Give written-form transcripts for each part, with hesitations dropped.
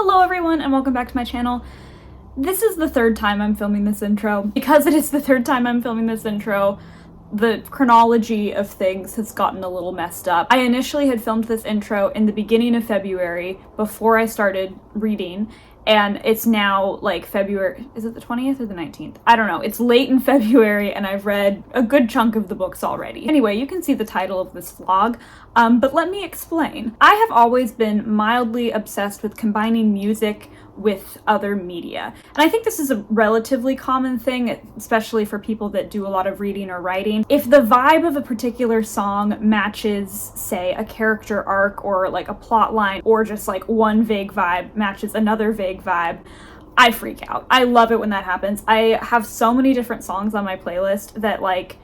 Hello everyone and welcome back to my channel. This is the third time I'm filming this intro. Because it is the third time I'm filming this intro, the chronology of things has gotten a little messed up. I initially had filmed this intro in the beginning of February before I started reading, and it's now like February, is it the 20th or the 19th? I don't know. It's late in February and I've read a good chunk of the books already. Anyway, you can see the title of this vlog, but let me explain. I have always been mildly obsessed with combining music with other media. And I think this is a relatively common thing, especially for people that do a lot of reading or writing. If the vibe of a particular song matches, say, a character arc or like a plot line, or just like one vague vibe matches another vague vibe, I freak out. I love it when that happens. I have so many different songs on my playlist that like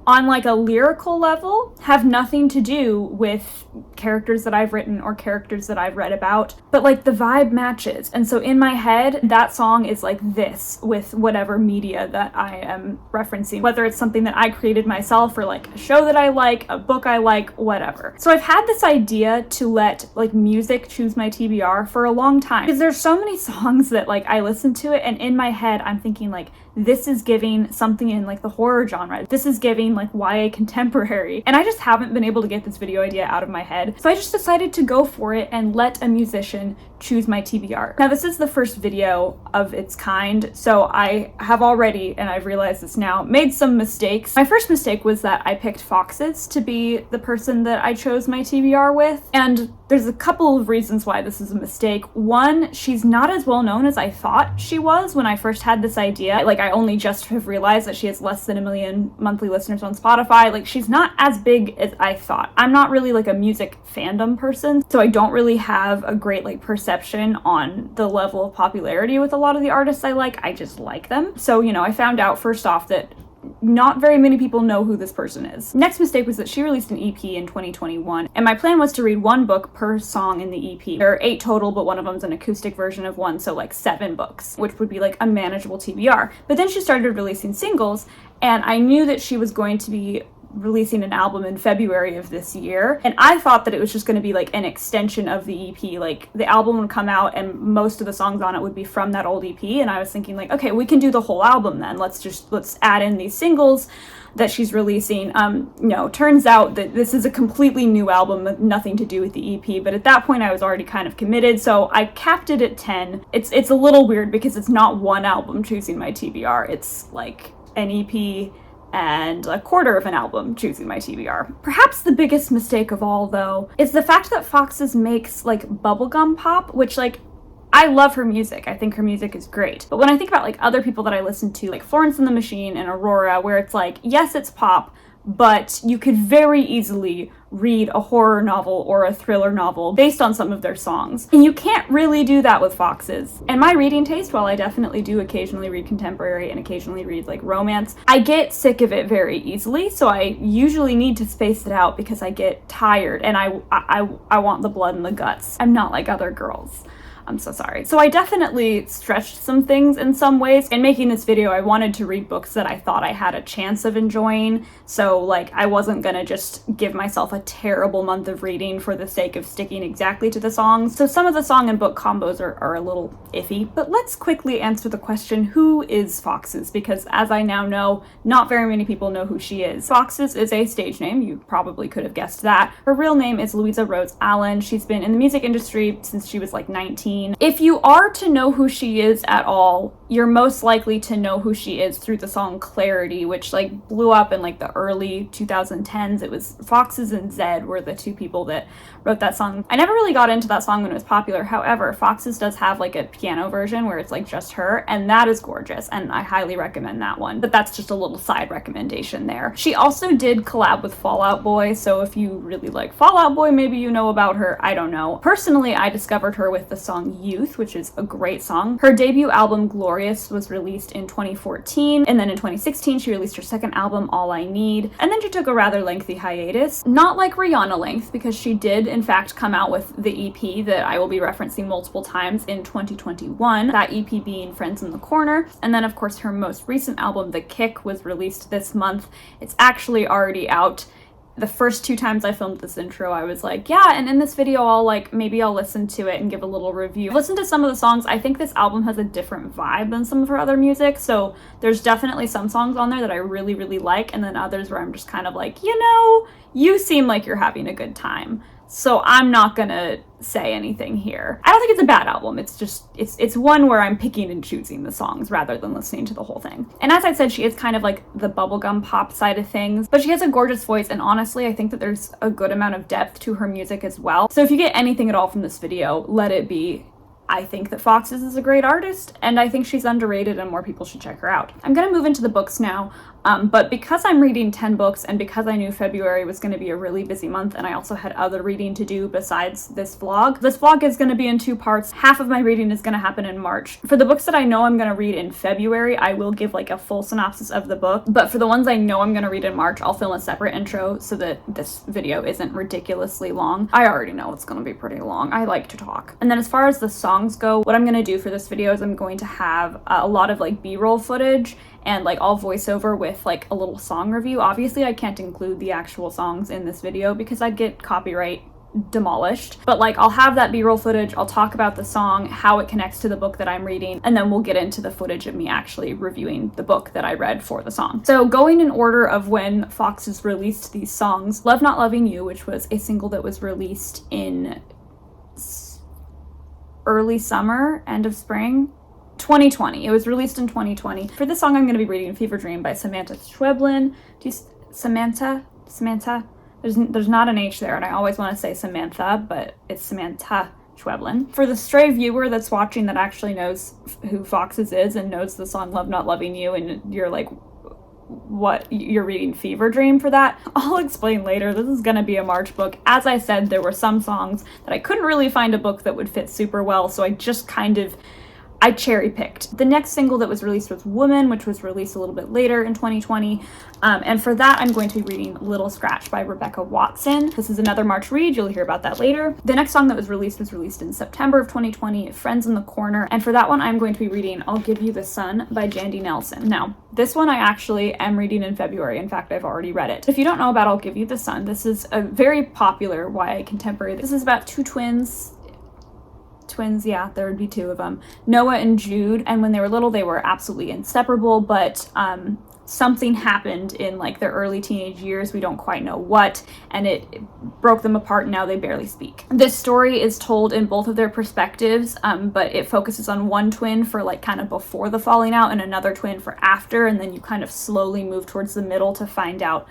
on like a lyrical level have nothing to do with characters that I've written or characters that I've read about, but like the vibe matches. And so in my head, that song is like this with whatever media that I am referencing, whether it's something that I created myself or like a show that I like, a book I like, whatever. So I've had this idea to let like music choose my TBR for a long time, because there's so many songs that like I listen to it and in my head I'm thinking like, this is giving something in like the horror genre. This is giving like YA contemporary. And I just haven't been able to get this video idea out of my head. So I just decided to go for it and let a musician choose my TBR. Now this is the first video of its kind, so I have already, and I've realized this now, made some mistakes. My first mistake was that I picked Foxes to be the person that I chose my TBR with, and there's a couple of reasons why this is a mistake. One, she's not as well known as I thought she was when I first had this idea. Like, I only just have realized that she has less than 1 million monthly listeners on Spotify. Like, she's not as big as I thought. I'm not really like a music fandom person, so I don't really have a great like perception on the level of popularity with a lot of the artists I like. I just like them. So, you know, I found out first off that not very many people know who this person is. Next mistake was that she released an EP in 2021, and my plan was to read one book per song in the EP. There are 8 total, but one of them's an acoustic version of one, so like 7 books, which would be like a manageable TBR. But then she started releasing singles, and I knew that she was going to be releasing an album in February of this year, and I thought that it was just going to be like an extension of the EP. Like the album would come out and most of the songs on it would be from that old EP, and I was thinking like, okay, we can do the whole album then. Let's add in these singles that she's releasing. No, turns out that this is a completely new album with nothing to do with the EP, but at that point I was already kind of committed, so I capped it at 10. It's a little weird because it's not one album choosing my TBR, it's like an EP and a quarter of an album choosing my TBR. Perhaps the biggest mistake of all, though, is the fact that Foxes makes like bubblegum pop, which like, I love her music. I think her music is great. But when I think about like other people that I listen to, like Florence and the Machine and Aurora, where it's like, yes, it's pop, but you could very easily read a horror novel or a thriller novel based on some of their songs. And you can't really do that with Foxes. And my reading taste, while I definitely do occasionally read contemporary and occasionally read like romance, I get sick of it very easily, so I usually need to space it out because I get tired and I want the blood and the guts. I'm not like other girls. I'm so sorry. So I definitely stretched some things in some ways. In making this video, I wanted to read books that I thought I had a chance of enjoying. So like, I wasn't gonna just give myself a terrible month of reading for the sake of sticking exactly to the songs. So some of the song and book combos are a little iffy. But let's quickly answer the question, who is Foxes? Because as I now know, not very many people know who she is. Foxes is a stage name. You probably could have guessed that. Her real name is Louisa Rose Allen. She's been in the music industry since she was like 19. If you are to know who she is at all, you're most likely to know who she is through the song Clarity, which like blew up in like the early 2010s. It was Foxes and Zed were the two people that wrote that song. I never really got into that song when it was popular. However, Foxes does have like a piano version where it's like just her, and that is gorgeous, and I highly recommend that one. But that's just a little side recommendation there. She also did collab with Fall Out Boy, so if you really like Fall Out Boy, maybe you know about her. I don't know. Personally, I discovered her with the song Youth, which is a great song. Her debut album Glorious was released in 2014, and then in 2016 she released her second album All I Need, and then she took a rather lengthy hiatus. Not like Rihanna length, because she did in fact come out with the EP that I will be referencing multiple times in 2021, that EP being Friends in the Corner. And then of course her most recent album The Kick was released this month. It's actually already out. The first 2 times I filmed this intro, I was like, yeah, and in this video, maybe I'll listen to it and give a little review. Listen to some of the songs. I think this album has a different vibe than some of her other music, so there's definitely some songs on there that I really, really like, and then others where I'm just kind of like, you know, you seem like you're having a good time. So I'm not gonna say anything here. I don't think it's a bad album. It's just, it's one where I'm picking and choosing the songs rather than listening to the whole thing. And as I said, she is kind of like the bubblegum pop side of things, but she has a gorgeous voice, and honestly, I think that there's a good amount of depth to her music as well. So if you get anything at all from this video, let it be, I think that Foxes is a great artist, and I think she's underrated and more people should check her out. I'm gonna move into the books now. But because I'm reading 10 books and because I knew February was going to be a really busy month and I also had other reading to do besides this vlog is going to be in 2 parts. Half of my reading is going to happen in March. For the books that I know I'm going to read in February, I will give like a full synopsis of the book. But for the ones I know I'm going to read in March, I'll film a separate intro so that this video isn't ridiculously long. I already know it's going to be pretty long. I like to talk. And then as far as the songs go, what I'm going to do for this video is I'm going to have a lot of like B-roll footage and like I'll voice over with like a little song review. Obviously I can't include the actual songs in this video because I'd get copyright demolished, but like I'll have that B-roll footage, I'll talk about the song, how it connects to the book that I'm reading, and then we'll get into the footage of me actually reviewing the book that I read for the song. So going in order of when Foxes released these songs, Love Not Loving You, which was a single that was released in early summer, end of spring, 2020. It was released in 2020. For this song, I'm going to be reading Fever Dream by Samantha Schweblin. Samantha? There's not an H there, and I always want to say Samantha, but it's Samantha Schweblin. For the stray viewer that's watching that actually knows who Foxes is and knows the song Love Not Loving You, and you're like, what, you're reading Fever Dream for that? I'll explain later. This is gonna be a March book. As I said, there were some songs that I couldn't really find a book that would fit super well, so I just kind of I cherry picked. The next single that was released was Woman, which was released a little bit later in 2020. And for that, I'm going to be reading Little Scratch by Rebecca Watson. This is another March read. You'll hear about that later. The next song that was released in September of 2020, Friends in the Corner. And for that one, I'm going to be reading I'll Give You the Sun by Jandy Nelson. Now, this one I actually am reading in February. In fact, I've already read it. If you don't know about I'll Give You the Sun, this is a very popular YA contemporary. This is about 2 twins, yeah, there would be 2 of them, Noah and Jude, and when they were little they were absolutely inseparable, but something happened in like their early teenage years, we don't quite know what, and it broke them apart, and now they barely speak. This story is told in both of their perspectives, but it focuses on one twin for like kind of before the falling out and another twin for after, and then you kind of slowly move towards the middle to find out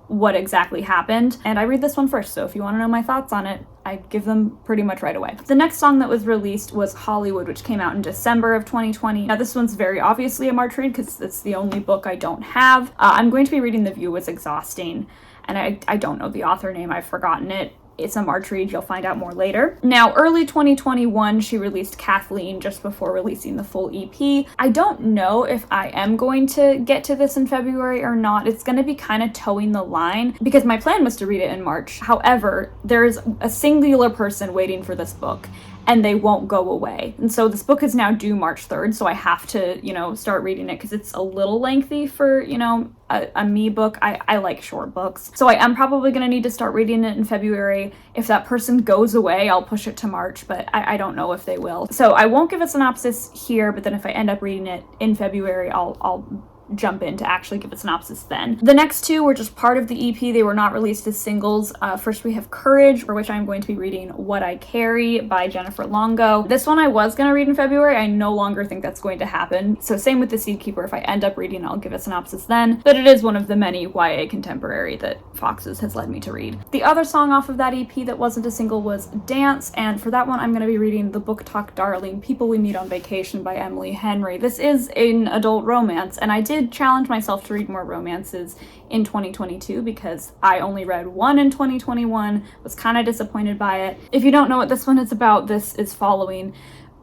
what exactly happened. And I read this one first, so if you want to know my thoughts on it, I give them pretty much right away. The next song that was released was Hollywood, which came out in December of 2020. Now this one's very obviously a March read because it's the only book I don't have. I'm going to be reading The View Was Exhausting, and I don't know the author name, I've forgotten it. It's a March read, you'll find out more later. Now, early 2021, she released Kathleen just before releasing the full EP. I don't know if I am going to get to this in February or not. It's going to be kind of towing the line because my plan was to read it in March. However, there's a singular person waiting for this book and they won't go away. And so this book is now due March 3rd, so I have to, start reading it because it's a little lengthy for, a me book. I like short books. So I am probably going to need to start reading it in February. If that person goes away, I'll push it to March, but I don't know if they will. So I won't give a synopsis here, but then if I end up reading it in February, I'll jump in to actually give a synopsis then. The next 2 were just part of the EP. They were not released as singles. First we have Courage, for which I'm going to be reading What I Carry by Jennifer Longo. This one I was going to read in February. I no longer think that's going to happen. So same with The Seedkeeper. If I end up reading, I'll give a synopsis then. But it is one of the many YA contemporary that Foxes has led me to read. The other song off of that EP that wasn't a single was Dance, and for that one I'm going to be reading The Book Talk Darling, People We Meet on Vacation by Emily Henry. This is an adult romance, and I did challenge myself to read more romances in 2022 because I only read one in 2021, was kind of disappointed by it. If you don't know what this one is about, this is following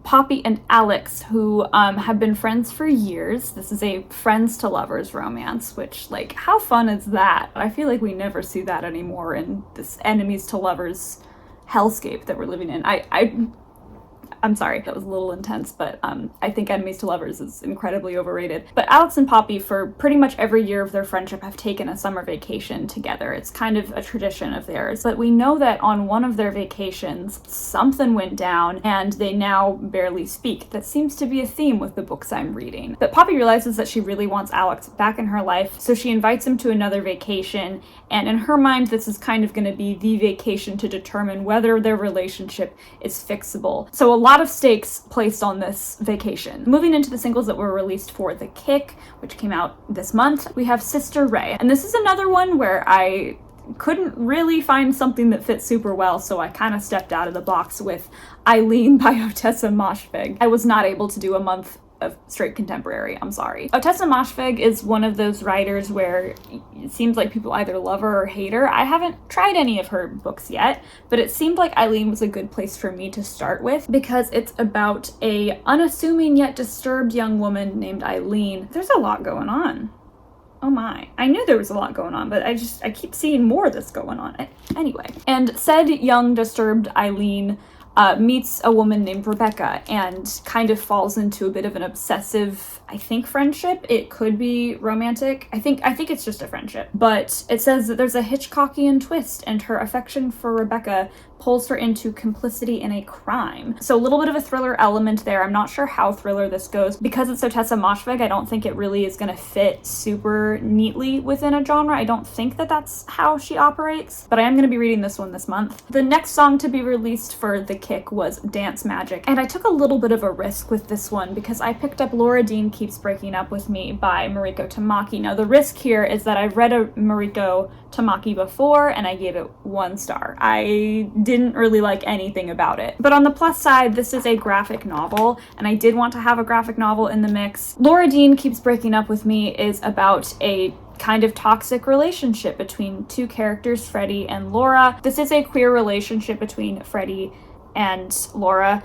Poppy and Alex, who have been friends for years. This is a friends to lovers romance, which, like, how fun is that? I feel like we never see that anymore in this enemies to lovers hellscape that we're living in. I'm sorry, that was a little intense, but I think enemies to lovers is incredibly overrated. But Alex and Poppy, for pretty much every year of their friendship, have taken a summer vacation together. It's kind of a tradition of theirs. But we know that on one of their vacations, something went down and they now barely speak. That seems to be a theme with the books I'm reading. But Poppy realizes that she really wants Alex back in her life, so she invites him to another vacation, and in her mind, this is kind of going to be the vacation to determine whether their relationship is fixable. So a lot of stakes placed on this vacation. Moving into the singles that were released for The Kick, which came out this month, we have Sister Ray. And this is another one where I couldn't really find something that fits super well, so I kind of stepped out of the box with Eileen by Otessa Moshfegh. I was not able to do a month of straight contemporary, I'm sorry. Otessa Moshfegh is one of those writers where it seems like people either love her or hate her. I haven't tried any of her books yet, but it seemed like Eileen was a good place for me to start with because it's about a unassuming yet disturbed young woman named Eileen. There's a lot going on. Oh my. I knew there was a lot going on, but I keep seeing more that's going on. Anyway. And said young, disturbed Eileen meets a woman named Rebecca and kind of falls into a bit of an obsessive, I think, friendship. It could be romantic. I think it's just a friendship. But it says that there's a Hitchcockian twist and her affection for Rebecca pulls her into complicity in a crime. So a little bit of a thriller element there. I'm not sure how thriller this goes. Because it's Otessa Moshfegh, I don't think it really is going to fit super neatly within a genre. I don't think that that's how she operates, but I am going to be reading this one this month. The next song to be released for The Kick was Dance Magic, and I took a little bit of a risk with this one because I picked up Laura Dean Keeps Breaking Up With Me by Mariko Tamaki. Now the risk here is that I've read a Mariko Tamaki before and I gave it 1 star. I didn't really like anything about it. But on the plus side, this is a graphic novel, and I did want to have a graphic novel in the mix. Laura Dean Keeps Breaking Up With Me is about a kind of toxic relationship between 2 characters, Freddie and Laura. This is a queer relationship between Freddie and Laura,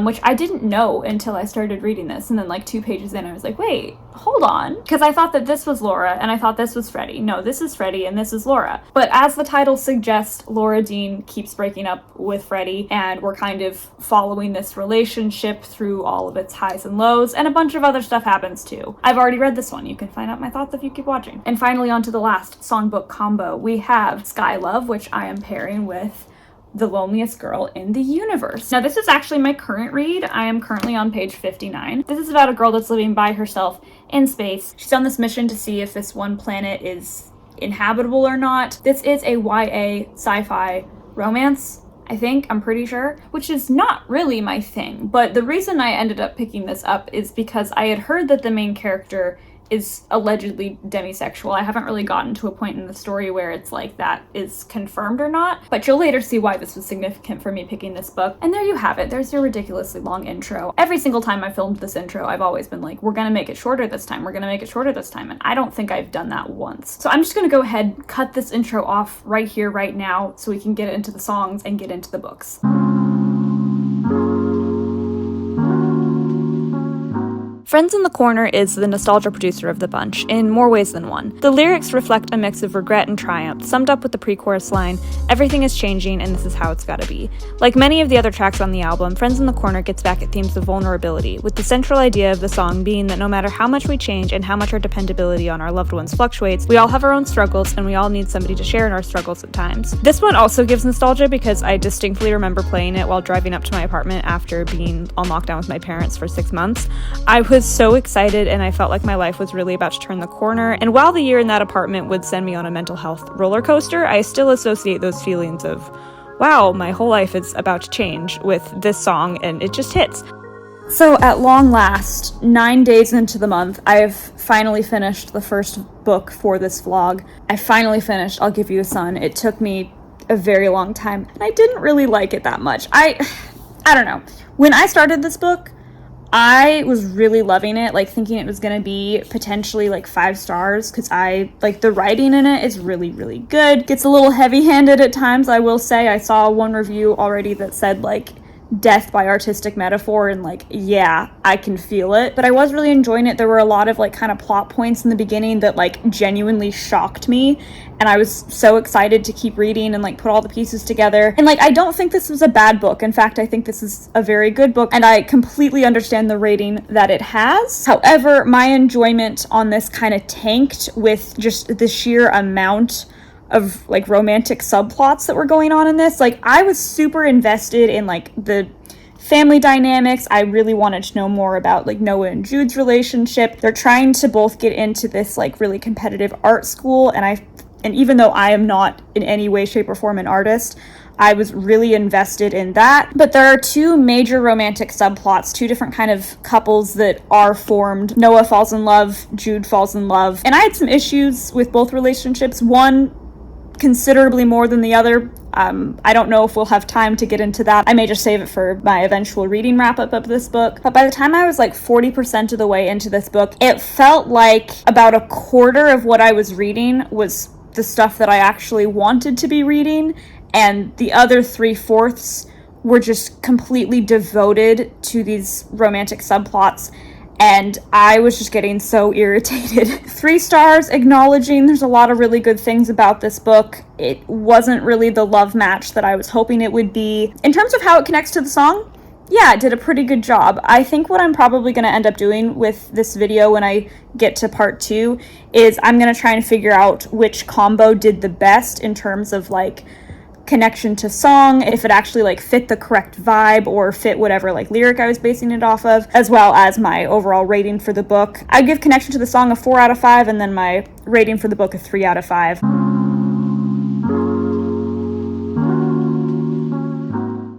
which I didn't know until I started reading this. And then like 2 pages in, I was like, wait, hold on. Because I thought that this was Laura and I thought this was Freddie. No, this is Freddie and this is Laura. But as the title suggests, Laura Dean keeps breaking up with Freddie, and we're kind of following this relationship through all of its highs and lows, and a bunch of other stuff happens too. I've already read this one. You can find out my thoughts if you keep watching. And finally, on to the last songbook combo. We have Sky Love, which I am pairing with The Loneliest Girl in the Universe. Now, this is actually my current read. I am currently on page 59. This is about a girl that's living by herself in space. She's on this mission to see if this one planet is inhabitable or not. This is a YA sci-fi romance, I think, I'm pretty sure, which is not really my thing. But the reason I ended up picking this up is because I had heard that the main character is allegedly demisexual. I haven't really gotten to a point in the story where it's like that is confirmed or not, but you'll later see why this was significant for me picking this book. And there you have it. There's your ridiculously long intro. Every single time I filmed this intro, I've always been like, we're gonna make it shorter this time. We're gonna make it shorter this time. And I don't think I've done that once. So I'm just gonna go ahead, cut this intro off right here, right now, so we can get into the songs and get into the books. Friends in the Corner is the nostalgia producer of the bunch, in more ways than one. The lyrics reflect a mix of regret and triumph, summed up with the pre-chorus line, "Everything is changing and this is how it's gotta be." Like many of the other tracks on the album, Friends in the Corner gets back at themes of vulnerability, with the central idea of the song being that no matter how much we change and how much our dependability on our loved ones fluctuates, we all have our own struggles and we all need somebody to share in our struggles at times. This one also gives nostalgia because I distinctly remember playing it while driving up to my apartment after being on lockdown with my parents for 6 months. I was so excited and I felt like my life was really about to turn the corner, and while the year in that apartment would send me on a mental health roller coaster, I still associate those feelings of, wow, my whole life is about to change with this song, and it just hits. So at long last, 9 days into the month, I've finally finished the first book for this vlog. I finally finished I'll Give You the Sun. It took me a very long time, and I didn't really like it that much. I don't know. When I started this book, I was really loving it, like thinking it was gonna be potentially like 5 stars, because I like the writing in it is really, really good. Gets a little heavy-handed at times, I will say. I saw one review already that said like death by artistic metaphor, and like, yeah, I can feel it. But I was really enjoying it. There were a lot of like kind of plot points in the beginning that like genuinely shocked me, and I was so excited to keep reading and like put all the pieces together. And like, I don't think this was a bad book. In fact, I think this is a very good book, and I completely understand the rating that it has. However, my enjoyment on this kind of tanked with just the sheer amount of like romantic subplots that were going on in this. Like, I was super invested in like the family dynamics. I really wanted to know more about like Noah and Jude's relationship. They're trying to both get into this like really competitive art school, and even though I am not in any way, shape, or form an artist, I was really invested in that. But there are two major romantic subplots, two different kind of couples that are formed. Noah falls in love, Jude falls in love. And I had some issues with both relationships. One considerably more than the other. I don't know if we'll have time to get into that. I may just save it for my eventual reading wrap-up of this book. But by the time I was like 40% of the way into this book, it felt like about a quarter of what I was reading was the stuff that I actually wanted to be reading, and the other 3/4 were just completely devoted to these romantic subplots. And I was just getting so irritated. 3 stars, acknowledging there's a lot of really good things about this book. It wasn't really the love match that I was hoping it would be. In terms of how it connects to the song, yeah, it did a pretty good job. I think what I'm probably going to end up doing with this video when I get to part 2 is I'm going to try and figure out which combo did the best in terms of like connection to song, if it actually like fit the correct vibe or fit whatever like lyric I was basing it off of, as well as my overall rating for the book. I give connection to the song a 4 out of 5, and then my rating for the book a 3 out of 5.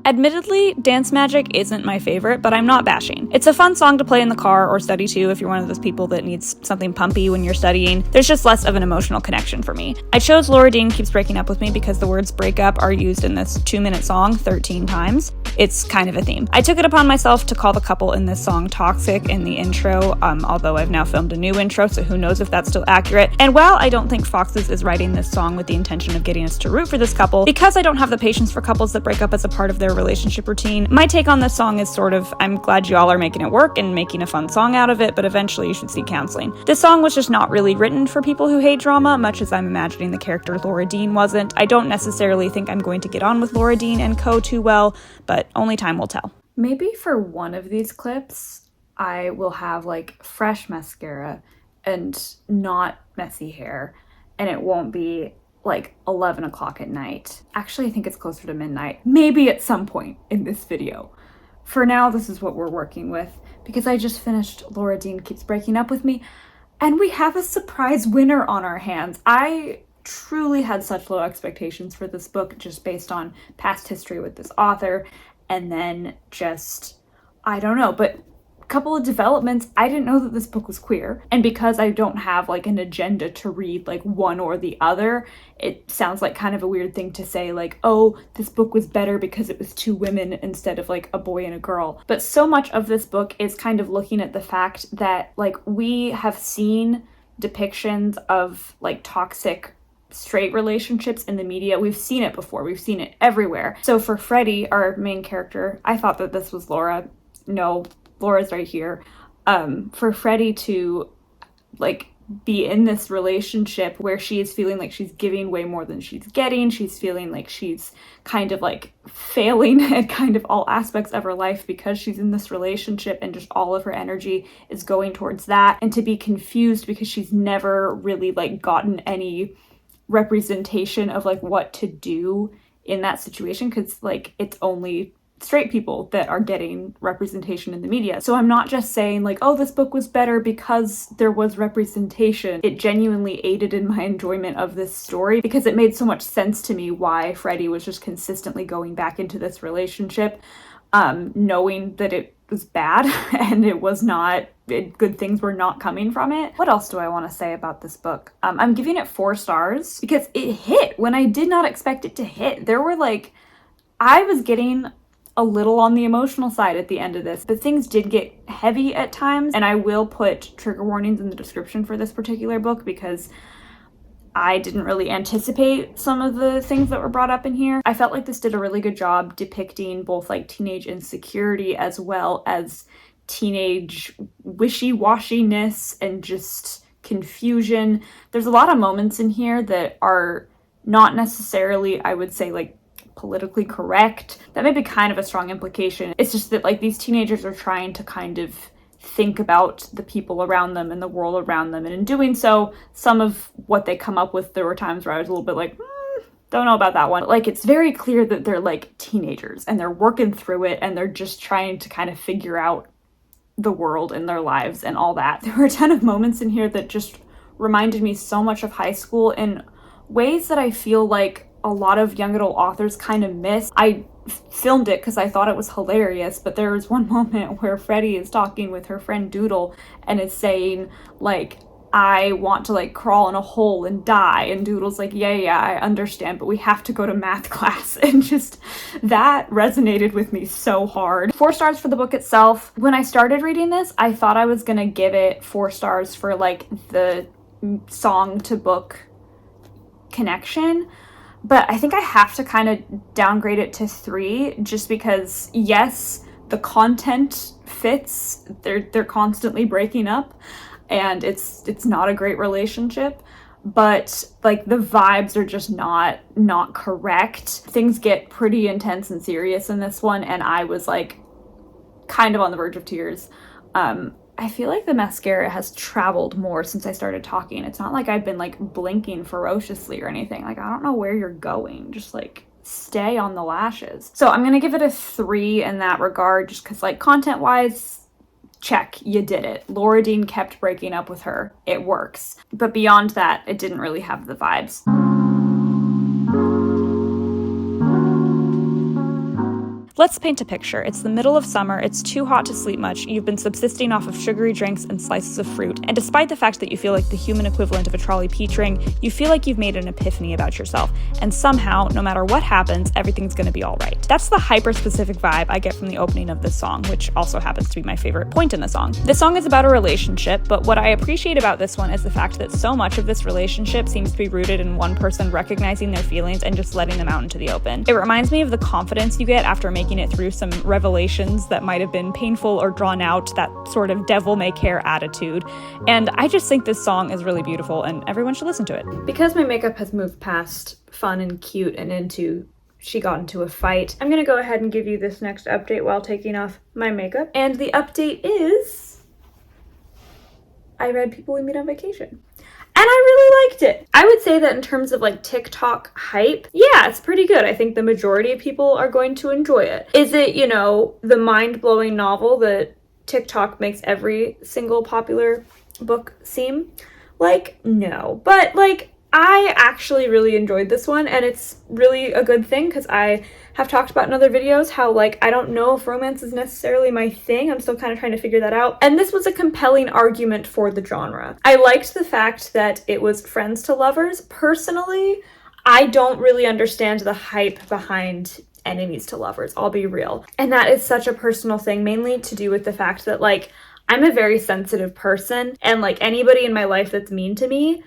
Admittedly, Dance Magic isn't my favorite, but I'm not bashing. It's a fun song to play in the car or study to if you're one of those people that needs something pumpy when you're studying. There's just less of an emotional connection for me. I chose Laura Dean Keeps Breaking Up With Me because the words break up are used in this 2-minute song 13 times. It's kind of a theme. I took it upon myself to call the couple in this song toxic in the intro, although I've now filmed a new intro, so who knows if that's still accurate. And while I don't think Foxes is writing this song with the intention of getting us to root for this couple, because I don't have the patience for couples that break up as a part of their relationship routine, my take on this song is sort of, I'm glad you all are making it work and making a fun song out of it, but eventually you should seek counseling. This song was just not really written for people who hate drama, much as I'm imagining the character Laura Dean wasn't. I don't necessarily think I'm going to get on with Laura Dean and co too well, but only time will tell. Maybe for one of these clips, I will have like fresh mascara and not messy hair, and it won't be like 11 o'clock at night. Actually, I think it's closer to midnight. Maybe at some point in this video. For now, this is what we're working with, because I just finished Laura Dean Keeps Breaking Up With Me, and we have a surprise winner on our hands. I truly had such low expectations for this book just based on past history with this author, and then just, I don't know, but couple of developments. I didn't know that this book was queer, and because I don't have like an agenda to read like one or the other, it sounds like kind of a weird thing to say, like, oh, this book was better because it was 2 women instead of like a boy and a girl. But so much of this book is kind of looking at the fact that like we have seen depictions of like toxic straight relationships in the media. We've seen it before. We've seen it everywhere. So for Freddie, our main character, I thought that this was Laura. No, Laura's right here. For Freddie to like be in this relationship where she is feeling like she's giving way more than she's getting. She's feeling like she's kind of like failing at kind of all aspects of her life because she's in this relationship, and just all of her energy is going towards that. And to be confused because she's never really like gotten any representation of like what to do in that situation, because like it's only straight people that are getting representation in the media. So I'm not just saying like, oh, this book was better because there was representation. It genuinely aided in my enjoyment of this story because it made so much sense to me why Freddie was just consistently going back into this relationship, knowing that it was bad and it was not, good things were not coming from it. What else do I want to say about this book? I'm giving it 4 stars because it hit when I did not expect it to hit. There were like, I was getting a little on the emotional side at the end of this, but things did get heavy at times, and I will put trigger warnings in the description for this particular book because I didn't really anticipate some of the things that were brought up in here. I felt like this did a really good job depicting both like teenage insecurity as well as teenage wishy-washiness and just confusion. There's a lot of moments in here that are not necessarily, I would say, like politically correct. That may be kind of a strong implication. It's just that like these teenagers are trying to kind of think about the people around them and the world around them, and in doing so, some of what they come up with, there were times where I was a little bit like, don't know about that one. Like, it's very clear that they're like teenagers and they're working through it and they're just trying to kind of figure out the world and their lives and all that. There were a ton of moments in here that just reminded me so much of high school in ways that I feel like a lot of young adult authors kind of miss. I filmed it because I thought it was hilarious, but there was one moment where Freddie is talking with her friend Doodle and is saying like, I want to like crawl in a hole and die, and Doodle's like, yeah, I understand, but we have to go to math class. And just that resonated with me so hard. 4 stars for the book itself. When I started reading this, I thought I was gonna give it 4 stars for like the song to book connection, but I think I have to kind of downgrade it to 3 just because, yes, the content fits. They're constantly breaking up and it's not a great relationship, but like the vibes are just not correct. Things get pretty intense and serious in this one, and I was like kind of on the verge of tears. I feel like the mascara has traveled more since I started talking. It's not like I've been like blinking ferociously or anything. Like, I don't know where you're going. Just like stay on the lashes. So I'm gonna give it a 3 in that regard, just because like content wise, check, you did it. Laura Dean kept breaking up with her. It works. But beyond that, it didn't really have the vibes. Let's paint a picture. It's the middle of summer, it's too hot to sleep much, you've been subsisting off of sugary drinks and slices of fruit, and despite the fact that you feel like the human equivalent of a trolley peach ring, you feel like you've made an epiphany about yourself, and somehow, no matter what happens, everything's gonna be alright. That's the hyper-specific vibe I get from the opening of this song, which also happens to be my favorite point in the song. The song is about a relationship, but what I appreciate about this one is the fact that so much of this relationship seems to be rooted in one person recognizing their feelings and just letting them out into the open. It reminds me of the confidence you get after making it through some revelations that might have been painful or drawn out, that sort of devil may care attitude. And I just think this song is really beautiful and everyone should listen to it. Because my makeup has moved past fun and cute and into she got into a fight, I'm gonna go ahead and give you this next update while taking off my makeup. And the update is I read People We Meet on Vacation. And I really liked it. I would say that in terms of like TikTok hype, yeah, it's pretty good. I think the majority of people are going to enjoy it. Is it, you know, the mind-blowing novel that TikTok makes every single popular book seem like? No. But like, I actually really enjoyed this one, and it's really a good thing because I have talked about in other videos how like I don't know if romance is necessarily my thing. I'm still kind of trying to figure that out. And this was a compelling argument for the genre. I liked the fact that it was friends to lovers. Personally, I don't really understand the hype behind enemies to lovers, I'll be real. And that is such a personal thing, mainly to do with the fact that like I'm a very sensitive person, and like anybody in my life that's mean to me,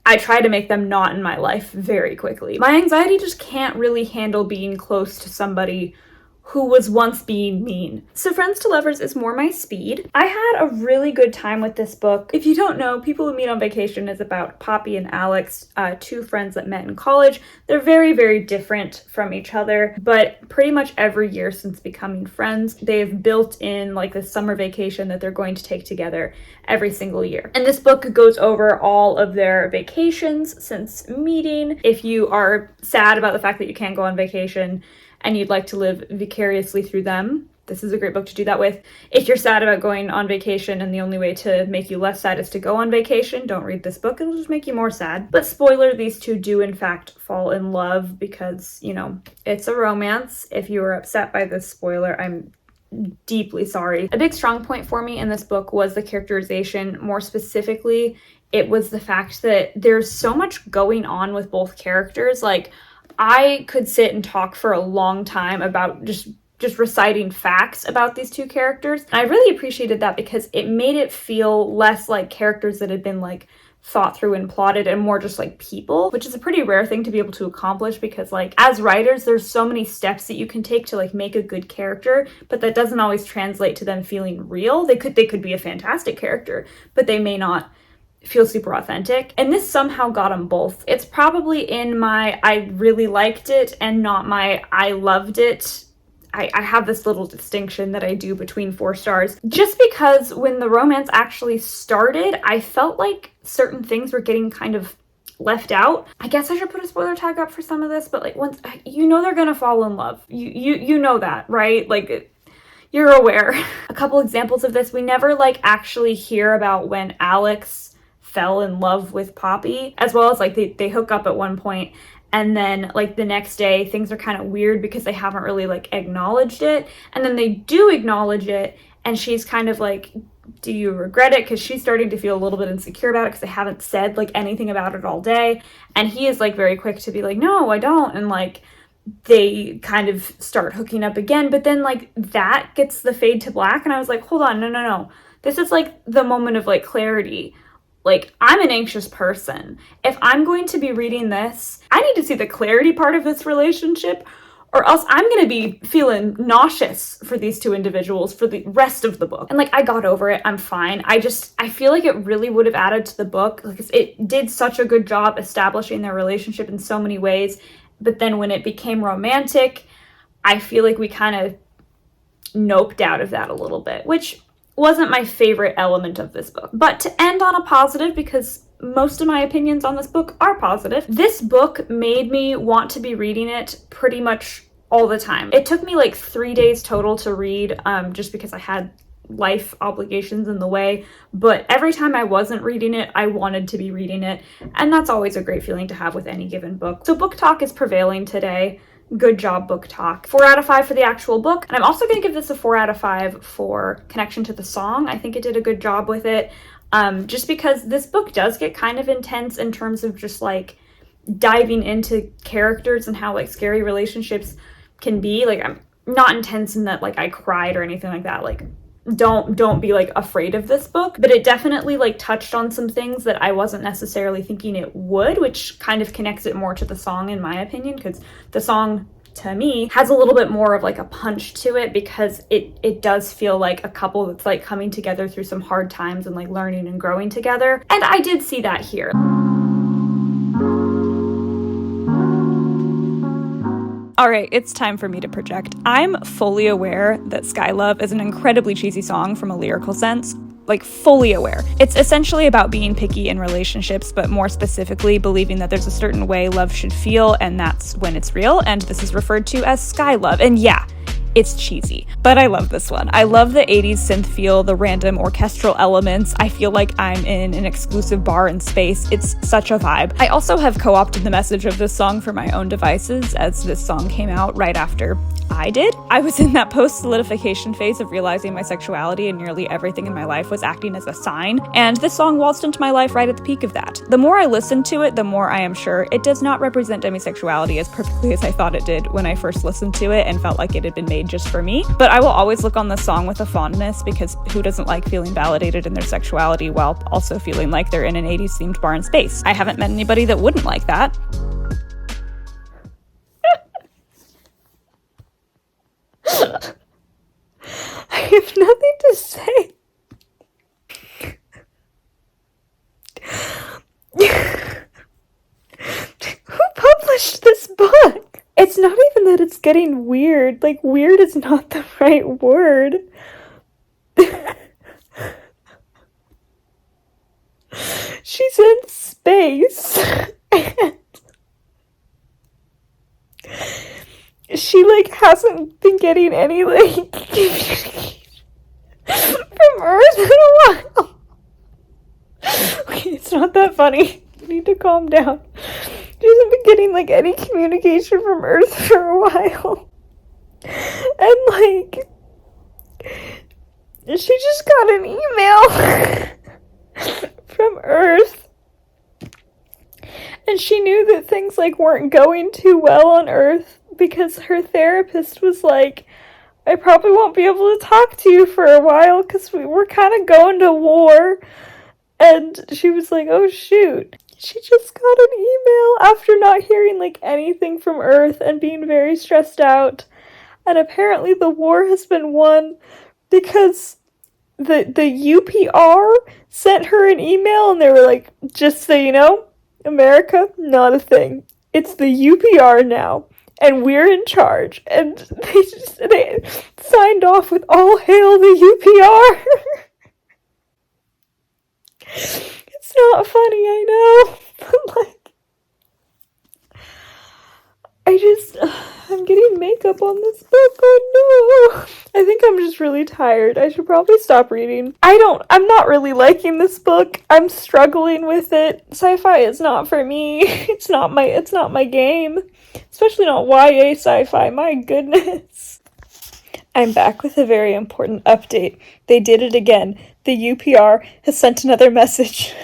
I try to make them not in my life very quickly. My anxiety just can't really handle being close to somebody who was once being mean. So Friends to Lovers is more my speed. I had a really good time with this book. If you don't know, People Who Meet on Vacation is about Poppy and Alex, 2 friends that met in college. They're very, very different from each other, but pretty much every year since becoming friends, they've built in like this summer vacation that they're going to take together every single year. And this book goes over all of their vacations since meeting. If you are sad about the fact that you can't go on vacation and you'd like to live vicariously through them, this is a great book to do that with. If you're sad about going on vacation and the only way to make you less sad is to go on vacation, don't read this book, it'll just make you more sad. But spoiler, these two do in fact fall in love because, you know, it's a romance. If you were upset by this spoiler, I'm deeply sorry. A big strong point for me in this book was the characterization. More specifically, it was the fact that there's so much going on with both characters. Like, I could sit and talk for a long time about just reciting facts about these two characters. And I really appreciated that because it made it feel less like characters that had been like thought through and plotted and more just like people, which is a pretty rare thing to be able to accomplish because like as writers there's so many steps that you can take to like make a good character, but that doesn't always translate to them feeling real. They could be a fantastic character, but they may not feel super authentic. And this somehow got them both. It's probably in my I really liked it and not my I loved it. I have this little distinction that I do between 4 stars, just because when the romance actually started, I felt like certain things were getting kind of left out. I guess I should put a spoiler tag up for some of this, but like once you know they're gonna fall in love. You know that, right? Like you're aware. A couple examples of this, we never like actually hear about when Alex fell in love with Poppy, as well as like they hook up at one point. And then like the next day things are kind of weird because they haven't really like acknowledged it. And then they do acknowledge it and she's kind of like, do you regret it? Because she's starting to feel a little bit insecure about it because they haven't said like anything about it all day. And he is like very quick to be like, no, I don't. And like they kind of start hooking up again. But then like that gets the fade to black. And I was like, hold on, no. This is like the moment of like clarity. Like, I'm an anxious person. If I'm going to be reading this, I need to see the clarity part of this relationship, or else I'm going to be feeling nauseous for these 2 individuals for the rest of the book. And like, I got over it. I'm fine. I feel like it really would have added to the book. Like, it did such a good job establishing their relationship in so many ways. But then when it became romantic, I feel like we kind of noped out of that a little bit, which wasn't my favorite element of this book. But to end on a positive, because most of my opinions on this book are positive, this book made me want to be reading it pretty much all the time. It took me like 3 days total to read, just because I had life obligations in the way, but every time I wasn't reading it, I wanted to be reading it, and that's always a great feeling to have with any given book. So book talk is prevailing today. Good job, book talk. 4 out of 5 for the actual book. And I'm also going to give this a 4 out of 5 for connection to the song. I think it did a good job with it. Just because this book does get kind of intense in terms of just like diving into characters and how like scary relationships can be. Like, I'm not intense in that like I cried or anything like that. Like, don't be like afraid of this book, but it definitely like touched on some things that I wasn't necessarily thinking it would, which kind of connects it more to the song in my opinion, because the song to me has a little bit more of like a punch to it, because it does feel like a couple that's like coming together through some hard times and like learning and growing together, and I did see that here. Alright, it's time for me to project. I'm fully aware that Sky Love is an incredibly cheesy song from a lyrical sense. Like, fully aware. It's essentially about being picky in relationships, but more specifically believing that there's a certain way love should feel, and that's when it's real, and this is referred to as Sky Love. And yeah, it's cheesy, but I love this one. I love the 80s synth feel, the random orchestral elements. I feel like I'm in an exclusive bar in space. It's such a vibe. I also have co-opted the message of this song for my own devices, as this song came out right after I did. I was in that post-solidification phase of realizing my sexuality, and nearly everything in my life was acting as a sign, and this song waltzed into my life right at the peak of that. The more I listened to it, the more I am sure it does not represent demisexuality as perfectly as I thought it did when I first listened to it and felt like it had been made just for me. But I will always look on the song with a fondness, because who doesn't like feeling validated in their sexuality while also feeling like they're in an 80s themed bar in space? I haven't met anybody that wouldn't like that. I have nothing to say. Who published this book? It's not even that it's getting weird. Like, weird is not the right word. She's in space. And she, like, hasn't been getting any, like, communication from Earth in a while. Okay, it's not that funny. You need to calm down. She hasn't been getting, like, any communication from Earth for a while. And, like, she just got an email from Earth. And she knew that things, like, weren't going too well on Earth, because her therapist was like, I probably won't be able to talk to you for a while because we're kind of going to war. And she was like, oh shoot. She just got an email after not hearing like anything from Earth and being very stressed out. And apparently the war has been won because the UPR sent her an email and they were like, just so you know, America, not a thing. It's the UPR now. And we're in charge. And they signed off with all hail the UPR. It's not funny, I know. But like, I'm getting makeup on this book. Oh no. I think I'm just really tired. I should probably stop reading. I'm not really liking this book. I'm struggling with it. Sci-fi is not for me. It's not my game. Especially not YA sci-fi. My goodness. I'm back with a very important update. They did it again. The UPR has sent another message.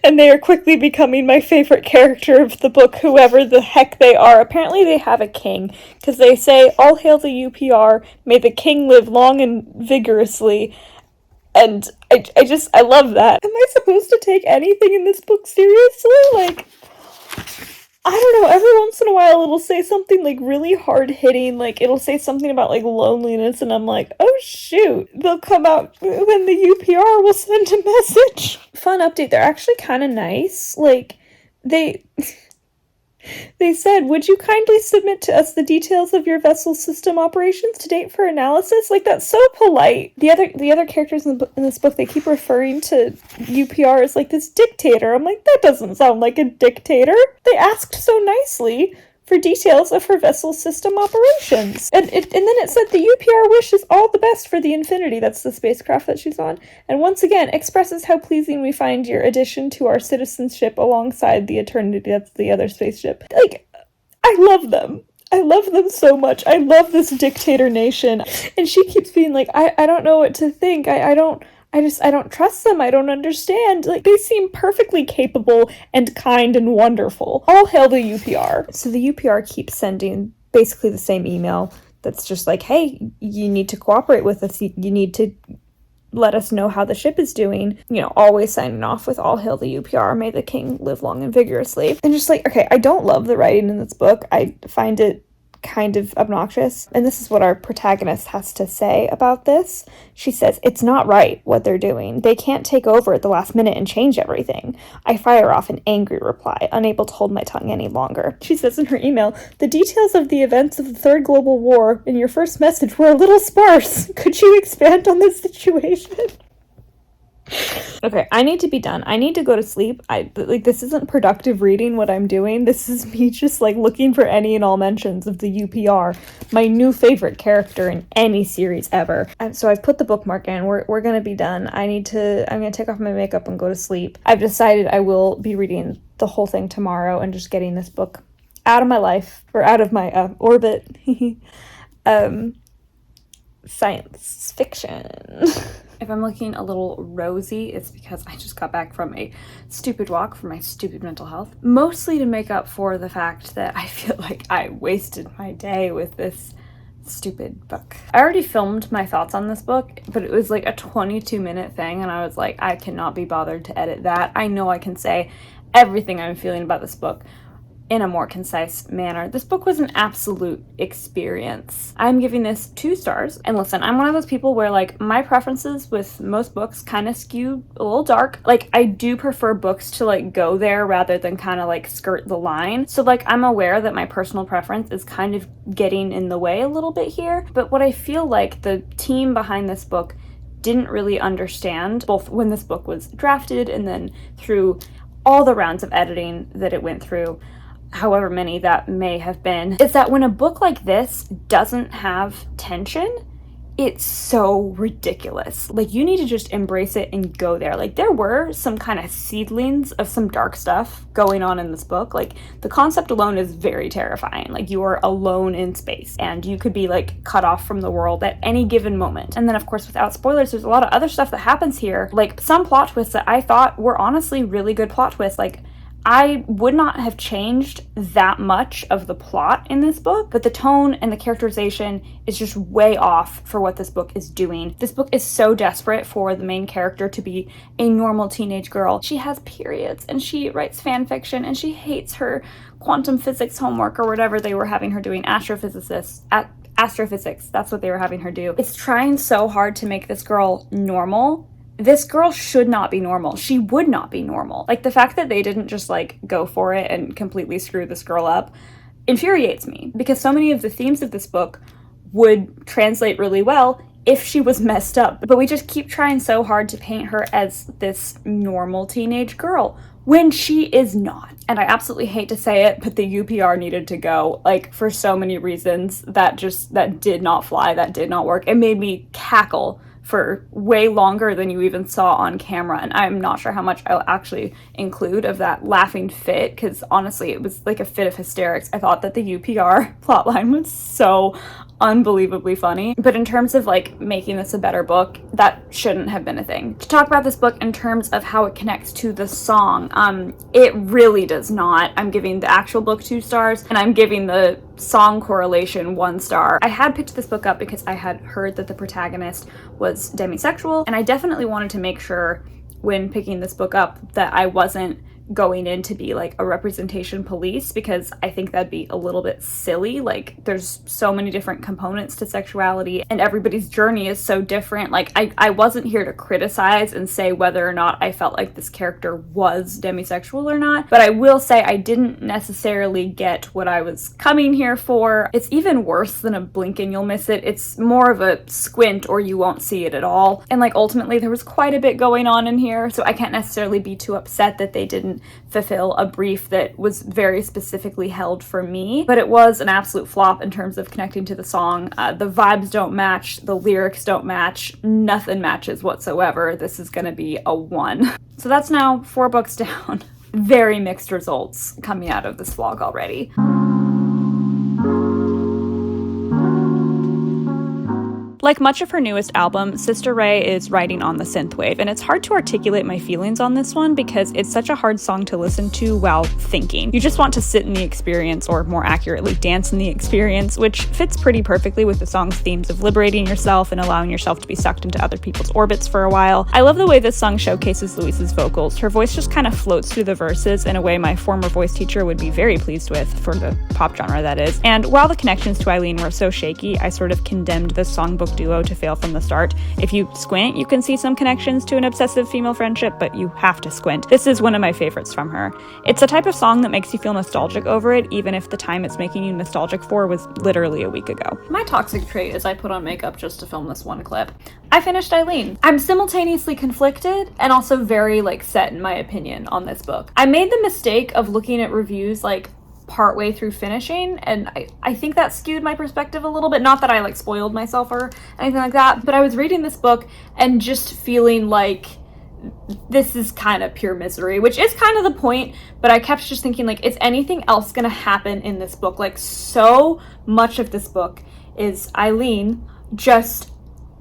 And they are quickly becoming my favorite character of the book, whoever the heck they are. Apparently they have a king, because they say, all hail the UPR, may the king live long and vigorously. And I love that. Am I supposed to take anything in this book seriously? Like, I don't know, every once in a while it'll say something like really hard hitting, like it'll say something about like loneliness, and I'm like, oh shoot, they'll come out when the UPR will send a message. Fun update, they're actually kind of nice. Like, they said, would you kindly submit to us the details of your vessel system operations to date for analysis? Like, that's so polite. The other characters in this book, they keep referring to UPR as like this dictator. I'm like, that doesn't sound like a dictator. They asked so nicely for details of her vessel system operations. And then it said the UPR wishes all the best for the Infinity, that's the spacecraft that she's on, and once again expresses how pleasing we find your addition to our citizenship alongside the Eternity, that's the other spaceship. Like, I love them. I love them so much. I love this dictator nation. And she keeps being like, I don't know what to think. I don't trust them. I don't understand. Like, they seem perfectly capable and kind and wonderful. All hail the UPR. So the UPR keeps sending basically the same email that's just like, hey, you need to cooperate with us. You need to let us know how the ship is doing. You know, always signing off with all hail the UPR. May the king live long and vigorously. And just like, okay, I don't love the writing in this book. I find it kind of obnoxious. And this is what our protagonist has to say about this. She says, it's not right what they're doing. They can't take over at the last minute and change everything. I fire off an angry reply, unable to hold my tongue any longer. She says in her email, the details of the events of the Third Global War in your first message were a little sparse. Could you expand on this situation? Okay, I need to be done. I need to go to sleep. This isn't productive reading what I'm doing. This is me just like looking for any and all mentions of the UPR, my new favorite character in any series ever. So I've put the bookmark in. We're gonna be done. I'm gonna take off my makeup and go to sleep. I've decided I will be reading the whole thing tomorrow and just getting this book out of my life, or out of my orbit. Science fiction. If I'm looking a little rosy, it's because I just got back from a stupid walk for my stupid mental health. Mostly to make up for the fact that I feel like I wasted my day with this stupid book. I already filmed my thoughts on this book, but it was like a 22-minute thing, and I was like, I cannot be bothered to edit that. I know I can say everything I'm feeling about this book in a more concise manner. This book was an absolute experience. I'm giving this 2 stars. And listen, I'm one of those people where like my preferences with most books kind of skew a little dark. Like, I do prefer books to like go there rather than kind of like skirt the line. So like, I'm aware that my personal preference is kind of getting in the way a little bit here. But what I feel like the team behind this book didn't really understand, both when this book was drafted and then through all the rounds of editing that it went through, however many that may have been, is that when a book like this doesn't have tension, it's so ridiculous. Like, you need to just embrace it and go there. Like, there were some kind of seedlings of some dark stuff going on in this book. Like, the concept alone is very terrifying. Like, you are alone in space and you could be like cut off from the world at any given moment. And then of course, without spoilers, there's a lot of other stuff that happens here. Like, some plot twists that I thought were honestly really good plot twists. Like, I would not have changed that much of the plot in this book, but the tone and the characterization is just way off for what this book is doing. This book is so desperate for the main character to be a normal teenage girl. She has periods and she writes fan fiction and she hates her quantum physics homework or whatever they were having her doing, astrophysics, that's what they were having her do. It's trying so hard to make this girl normal. This girl should not be normal. She would not be normal. Like, the fact that they didn't just, like, go for it and completely screw this girl up infuriates me, because so many of the themes of this book would translate really well if she was messed up. But we just keep trying so hard to paint her as this normal teenage girl when she is not. And I absolutely hate to say it, but the UPR needed to go, like, for so many reasons that did not fly, that did not work. It made me cackle for way longer than you even saw on camera, and I'm not sure how much I'll actually include of that laughing fit, because honestly it was like a fit of hysterics. I thought that the UPR plotline was so unbelievably funny, but in terms of like making this a better book, that shouldn't have been a thing. To talk about this book in terms of how it connects to the song, it really does not. I'm giving the actual book 2 stars, and I'm giving the song correlation 1 star. I had picked this book up because I had heard that the protagonist was demisexual, and I definitely wanted to make sure when picking this book up that I wasn't going in to be like a representation police, because I think that'd be a little bit silly. Like, there's so many different components to sexuality and everybody's journey is so different. Like, I wasn't here to criticize and say whether or not I felt like this character was demisexual or not, but I will say I didn't necessarily get what I was coming here for. It's even worse than a blink and you'll miss it. It's more of a squint or you won't see it at all. And like, ultimately there was quite a bit going on in here, so I can't necessarily be too upset that they didn't fulfill a brief that was very specifically held for me. But it was an absolute flop in terms of connecting to the song. The vibes don't match, the lyrics don't match, nothing matches whatsoever. This is gonna be a 1. So that's now 4 books down. Very mixed results coming out of this vlog already. Like much of her newest album, Sister Ray is riding on the synthwave, and it's hard to articulate my feelings on this one because it's such a hard song to listen to while thinking. You just want to sit in the experience, or more accurately, dance in the experience, which fits pretty perfectly with the song's themes of liberating yourself and allowing yourself to be sucked into other people's orbits for a while. I love the way this song showcases Louise's vocals. Her voice just kind of floats through the verses in a way my former voice teacher would be very pleased with, for the pop genre that is. And while the connections to Eileen were so shaky, I sort of condemned this songbook duo to fail from the start. If you squint, you can see some connections to an obsessive female friendship, but you have to squint. This is one of my favorites from her. It's a type of song that makes you feel nostalgic over it, even if the time it's making you nostalgic for was literally a week ago. My toxic trait is I put on makeup just to film this one clip. I finished Eileen. I'm simultaneously conflicted and also very set in my opinion on this book. I made the mistake of looking at reviews partway through finishing, and I think that skewed my perspective a little bit. Not that I spoiled myself or anything like that, but I was reading this book and just feeling like this is kind of pure misery, which is kind of the point, but I kept just thinking, is anything else gonna happen in this book? So much of this book is Eileen just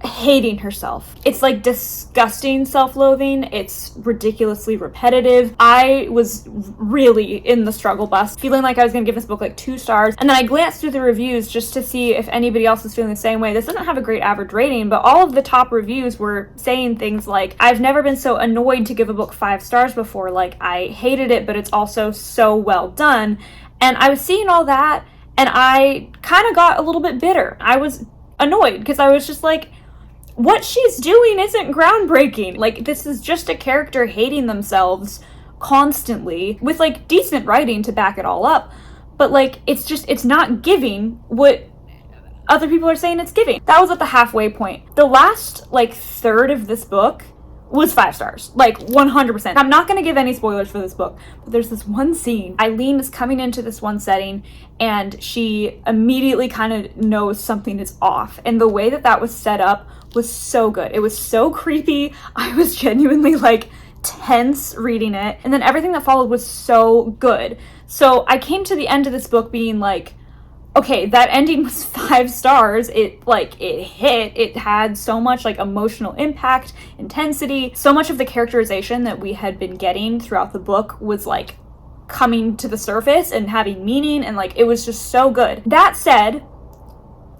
hating herself. It's disgusting self-loathing. It's ridiculously repetitive. I was really in the struggle bus, feeling like I was gonna give this book 2 stars, and then I glanced through the reviews just to see if anybody else was feeling the same way. This doesn't have a great average rating, but all of the top reviews were saying things like, I've never been so annoyed to give a book 5 stars before. I hated it, but it's also so well done. And I was seeing all that, and I kind of got a little bit bitter. I was annoyed because I was just what she's doing isn't groundbreaking. This is just a character hating themselves constantly with decent writing to back it all up. But it's not giving what other people are saying it's giving. That was at the halfway point. The last third of this book was 5 stars, 100%. I'm not going to give any spoilers for this book, but there's this one scene. Eileen is coming into this one setting and she immediately kind of knows something is off. And the way that was set up was so good. It was so creepy. I was genuinely tense reading it. And then everything that followed was so good. So I came to the end of this book being okay, that ending was 5 stars. It hit. It had so much emotional impact, intensity. So much of the characterization that we had been getting throughout the book was coming to the surface and having meaning, and like it was just so good. That said,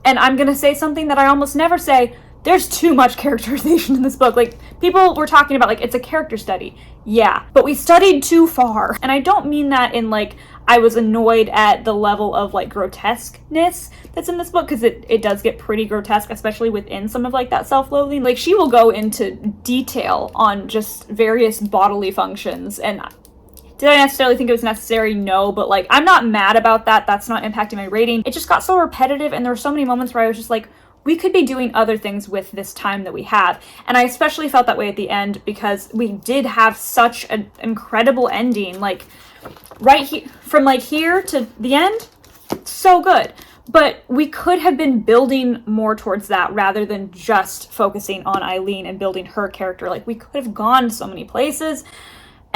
and I'm gonna say something that I almost never say, there's too much characterization in this book. Like, people were talking about, like, it's a character study. Yeah, but we studied too far. And I don't mean that in, like, I was annoyed at the level of, like, grotesqueness that's in this book, because it does get pretty grotesque, especially within some of, like, that self-loathing. Like, she will go into detail on just various bodily functions, and did I necessarily think it was necessary? No, but, like, I'm not mad about that. That's not impacting my rating. It just got so repetitive, and there were so many moments where I was just like, we could be doing other things with this time that we have. And I especially felt that way at the end, because we did have such an incredible ending. Like, right here, from like here to the end, so good. But we could have been building more towards that rather than just focusing on Eileen and building her character. Like, we could have gone so many places.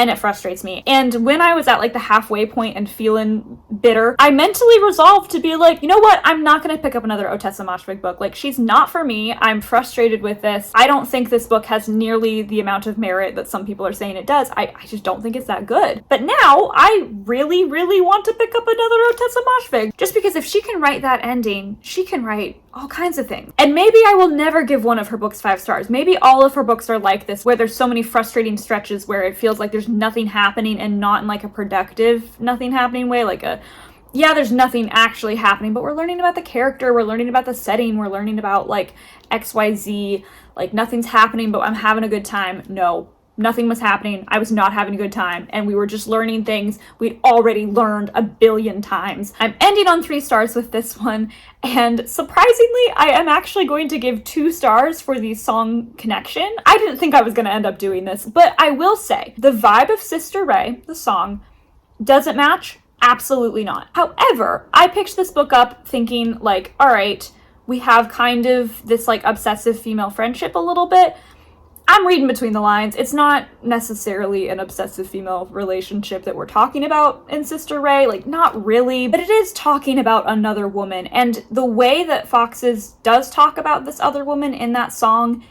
And it frustrates me. And when I was at like the halfway point and feeling bitter, I mentally resolved to be like, you know what? I'm not going to pick up another Otessa Moshfegh book. Like, she's not for me. I'm frustrated with this. I don't think this book has nearly the amount of merit that some people are saying it does. I just don't think it's that good. But now I really, really want to pick up another Otessa Moshfegh. Just because if she can write that ending, she can write all kinds of things. And maybe I will never give one of her books 5 stars. Maybe all of her books are like this, where there's so many frustrating stretches where it feels like there's nothing happening, and not in like a productive nothing happening way, like a, yeah, there's nothing actually happening, but we're learning about the character, we're learning about the setting, we're learning about like XYZ, like nothing's happening, but I'm having a good time. No, nothing was happening. I was not having a good time, and we were just learning things we'd already learned a billion times. I'm ending on 3 stars with this one, and surprisingly, I am actually going to give 2 stars for the song connection. I didn't think I was going to end up doing this, but I will say, the vibe of Sister Ray, the song, does it match? Absolutely not. However, I picked this book up thinking like, all right, we have kind of this like obsessive female friendship a little bit. I'm reading between the lines. It's not necessarily an obsessive female relationship that we're talking about in Sister Ray, like not really, but it is talking about another woman. And the way that Foxes does talk about this other woman in that song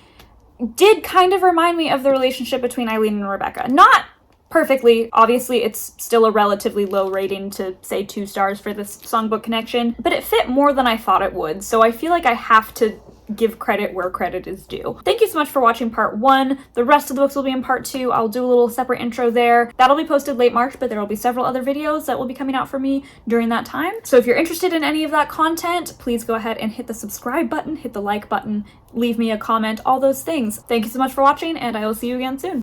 did kind of remind me of the relationship between Eileen and Rebecca. Not perfectly. Obviously, it's still a relatively low rating to say 2 stars for this songbook connection, but it fit more than I thought it would. So I feel like I have to give credit where credit is due. Thank you so much for watching part 1. The rest of the books will be in part 2. I'll do a little separate intro there. That'll be posted late March, but there will be several other videos that will be coming out for me during that time. So if you're interested in any of that content, please go ahead and hit the subscribe button, hit the like button, leave me a comment, all those things. Thank you so much for watching, and I will see you again soon.